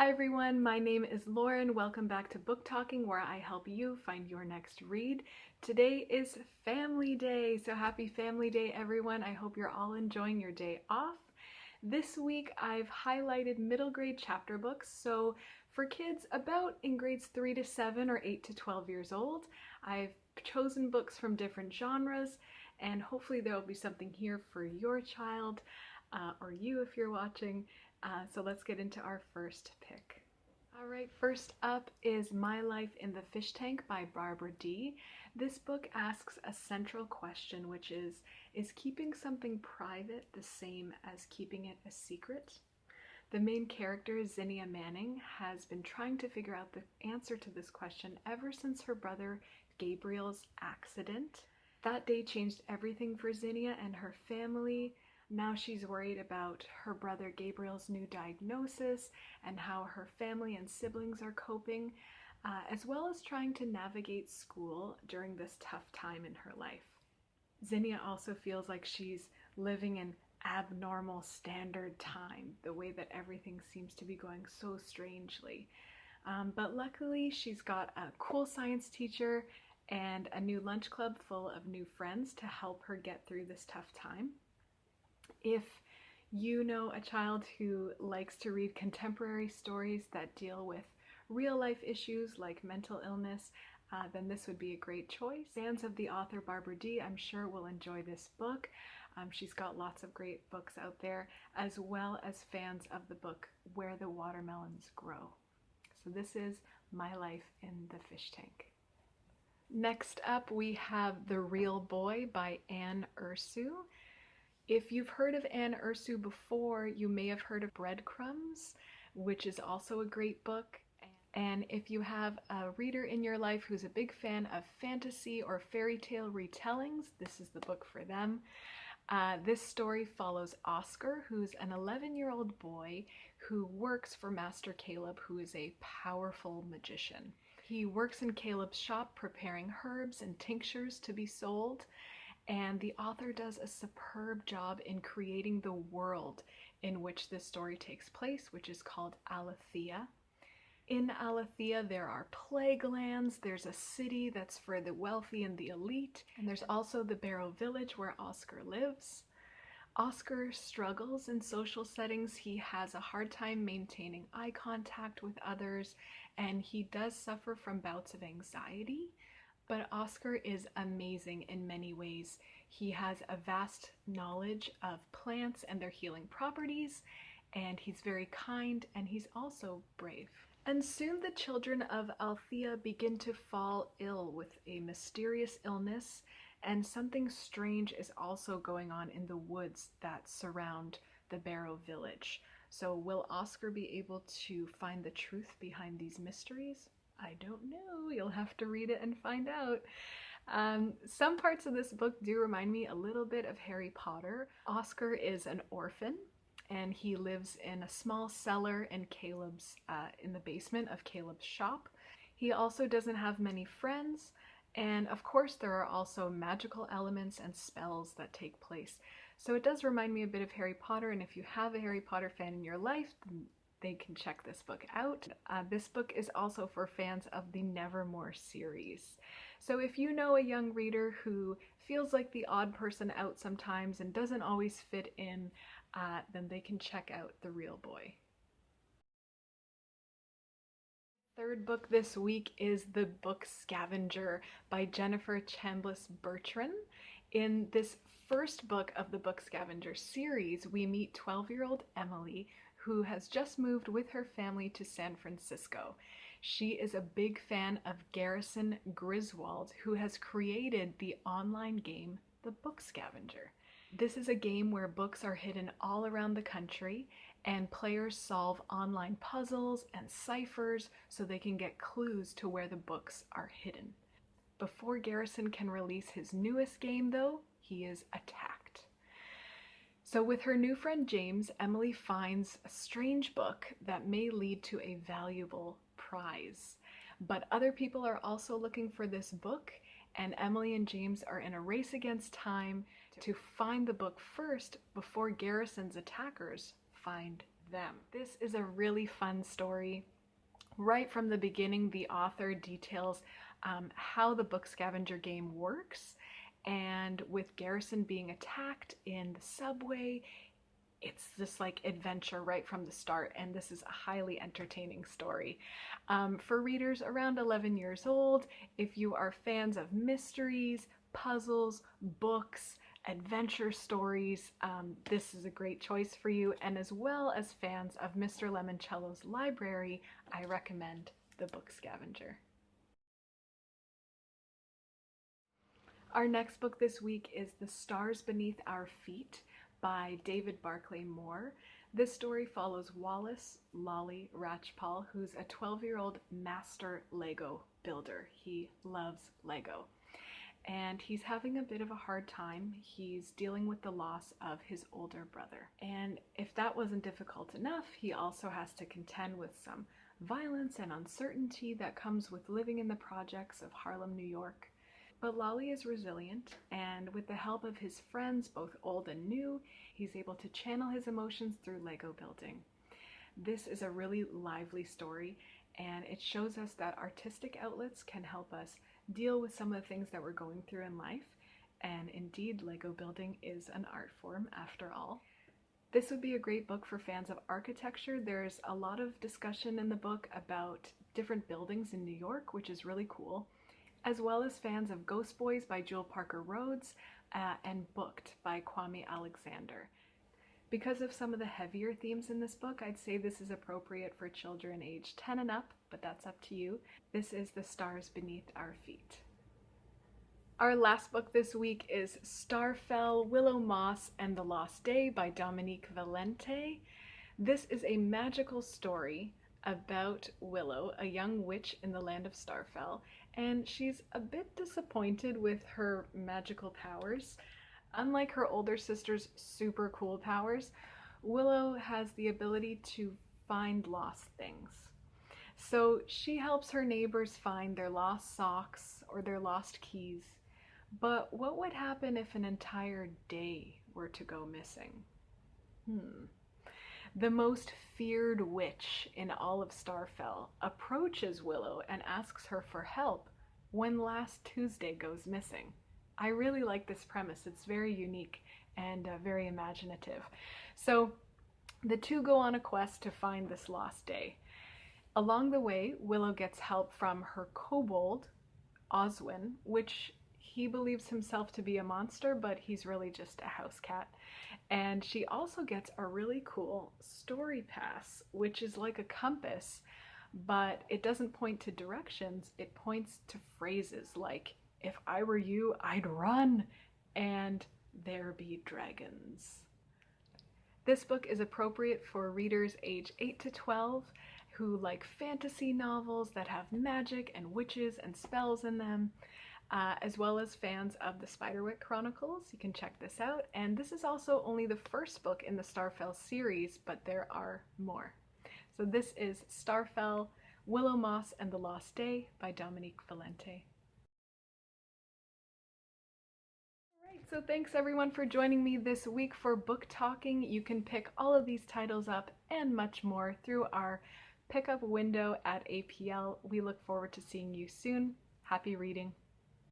Hi everyone, my name is Lauren. Welcome back to Booktalking, where I help you find your next read. Today is Family Day, so happy Family Day everyone. I hope you're all enjoying your day off. This week I've highlighted middle grade chapter books, so for kids about in grades 3 to 7 or 8 to 12 years old. I've chosen books from different genres, and hopefully there will be something here for your child or you if you're watching. So let's get into our first pick. Alright, first up is My Life in the Fish Tank by Barbara D. This book asks a central question, which is keeping something private the same as keeping it a secret? The main character, Zinnia Manning, has been trying to figure out the answer to this question ever since her brother Gabriel's accident. That day changed everything for Zinnia and her family. Now she's worried about her brother Gabriel's new diagnosis and how her family and siblings are coping, as well as trying to navigate school during this tough time in her life. Zinnia also feels like she's living in abnormal standard time, the way that everything seems to be going so strangely. But luckily she's got a cool science teacher and a new lunch club full of new friends to help her get through this tough time. If you know a child who likes to read contemporary stories that deal with real life issues like mental illness, then this would be a great choice. Fans of the author Barbara D, I'm sure will enjoy this book. She's got lots of great books out there, as well as fans of the book Where the Watermelons Grow. So this is My Life in the Fish Tank. Next up we have The Real Boy by Anne Ursu. If you've heard of Anne Ursu before, you may have heard of Breadcrumbs, which is also a great book. And if you have a reader in your life who's a big fan of fantasy or fairy tale retellings, this is the book for them. This story follows Oscar, who's an 11-year-old boy who works for Master Caleb, who is a powerful magician. He works in Caleb's shop preparing herbs and tinctures to be sold. And the author does a superb job in creating the world in which this story takes place, which is called Aletheia. In Aletheia, there are plague lands, there's a city that's for the wealthy and the elite, and there's also the Barrow Village where Oscar lives. Oscar struggles in social settings. He has a hard time maintaining eye contact with others, and he does suffer from bouts of anxiety. But Oscar is amazing in many ways. He has a vast knowledge of plants and their healing properties, and he's very kind, and he's also brave. And soon the children of Aletheia begin to fall ill with a mysterious illness, and something strange is also going on in the woods that surround the Barrow Village. So will Oscar be able to find the truth behind these mysteries? I don't know. You'll have to read it and find out. Some parts of this book do remind me a little bit of Harry Potter. Oscar is an orphan, and he lives in a small cellar in the basement of Caleb's shop. He also doesn't have many friends, and of course there are also magical elements and spells that take place. So it does remind me a bit of Harry Potter, and if you have a Harry Potter fan in your life, they can check this book out. This book is also for fans of the Nevermore series. So if you know a young reader who feels like the odd person out sometimes and doesn't always fit in, then they can check out The Real Boy. Third book this week is The Book Scavenger by Jennifer Chambliss Bertrand. In this first book of the Book Scavenger series, we meet 12-year-old Emily, who has just moved with her family to San Francisco. She is a big fan of Garrison Griswold, who has created the online game, The Book Scavenger. This is a game where books are hidden all around the country, and players solve online puzzles and ciphers so they can get clues to where the books are hidden. Before Garrison can release his newest game, though, he is attacked. So with her new friend James, Emily finds a strange book that may lead to a valuable prize. But other people are also looking for this book, and Emily and James are in a race against time to find the book first before Garrison's attackers find them. This is a really fun story. Right from the beginning, the author details how the Book Scavenger game works, and with Garrison being attacked in the subway, it's this like adventure right from the start, and this is a highly entertaining story. For readers around 11 years old, if you are fans of mysteries, puzzles, books, adventure stories, this is a great choice for you. And as well as fans of Mr. Lemoncello's library, I recommend the Book Scavenger. Our next book this week is The Stars Beneath Our Feet by David Barclay Moore. This story follows Wallace Lolly Ratchpal, who's a 12-year-old master Lego builder. He loves Lego. And he's having a bit of a hard time. He's dealing with the loss of his older brother. And if that wasn't difficult enough, he also has to contend with some violence and uncertainty that comes with living in the projects of Harlem, New York. But Lolly is resilient, and with the help of his friends, both old and new, he's able to channel his emotions through Lego building. This is a really lively story, and it shows us that artistic outlets can help us deal with some of the things that we're going through in life, and indeed, Lego building is an art form after all. This would be a great book for fans of architecture. There's a lot of discussion in the book about different buildings in New York, which is really cool, as well as fans of Ghost Boys by Jewel Parker Rhodes and Booked by Kwame Alexander. Because of some of the heavier themes in this book, I'd say this is appropriate for children aged 10 and up, but that's up to you. This is The Stars Beneath Our Feet. Our last book this week is Starfell, Willow Moss, and the Lost Day by Dominique Valente. This is a magical story about Willow, a young witch in the land of Starfell, and she's a bit disappointed with her magical powers. Unlike her older sister's super cool powers, Willow has the ability to find lost things. So she helps her neighbors find their lost socks or their lost keys. But what would happen if an entire day were to go missing? The most feared witch in all of Starfell approaches Willow and asks her for help when last Tuesday goes missing. I really like this premise. It's very unique and very imaginative. So the two go on a quest to find this lost day. Along the way, Willow gets help from her kobold, Oswin, which he believes himself to be a monster, but he's really just a house cat. And she also gets a really cool story pass, which is like a compass, but it doesn't point to directions, it points to phrases like, "If I were you, I'd run," and "There be dragons." This book is appropriate for readers age 8 to 12 who like fantasy novels that have magic and witches and spells in them, as well as fans of the Spiderwick Chronicles. You can check this out. And this is also only the first book in the Starfell series, but there are more. So this is Starfell, Willow Moss, and the Lost Day by Dominique Valente. So thanks everyone for joining me this week for Book Talking. You can pick all of these titles up and much more through our pickup window at APL. We look forward to seeing you soon. Happy reading.